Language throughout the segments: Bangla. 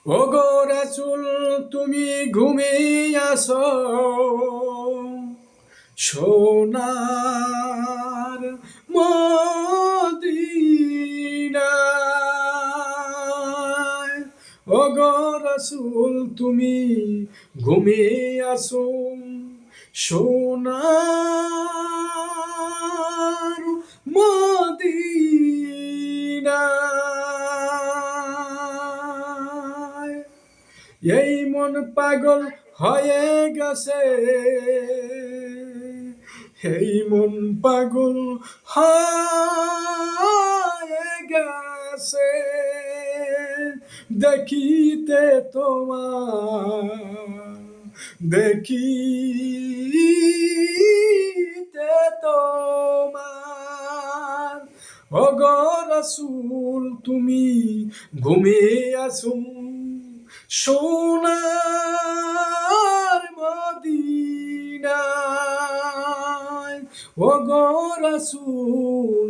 ওগো রাসূল তুমি ঘুমিয়ে আসো সোনার মদিনায়। ওগো রাসূল তুমি ঘুমিয়ে আসো সোনার মদিনায়। এই মন পাগল হয়ে গেছে, এই মন পাগল হয়ে গেছে দেখিতে তোমার, দেখিতে তোমার। ওগো রাসূল তুমি ঘুমিয়ে আসো সোনার মদিনায়। ওগো রাসূল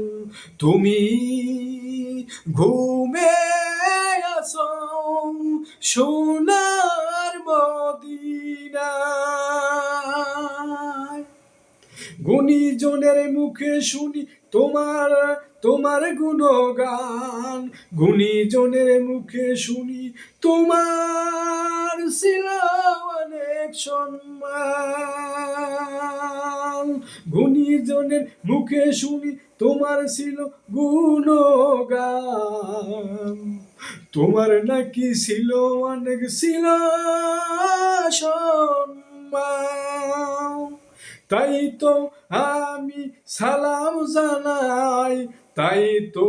তুমি ঘুমিয়ে আসো সোনার মদিনায়। গুণীজনের মুখে শুনি তোমার তোমার গুণগান, গুণীজনের মুখে শুনি তোমার ছিল অনেক সম্মান। গুণীজনের মুখে শুনি তোমার ছিল গুণগান, তোমার নাকি ছিল অনেক ছিল সম্মান। তাই তো আমি সালাম জানাই, তাই তো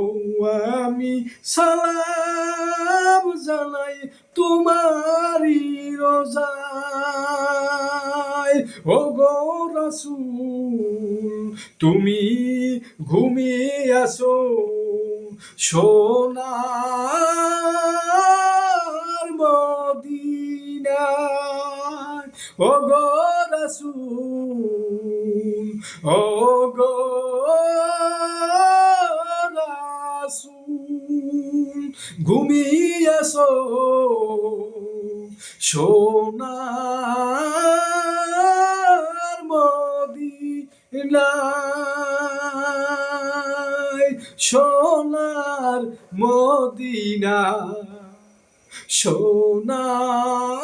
আমি সালাম জানাই তোমারই রোজায়। ওগো রাসূল তুমি ঘুমিয়ে আসো সোনার মদিনায়। ওগো রাসূল, ওগো রাসূল ঘুমিয়ে আসো সোনার মদিনায়, সোনার মদিনা, সোনার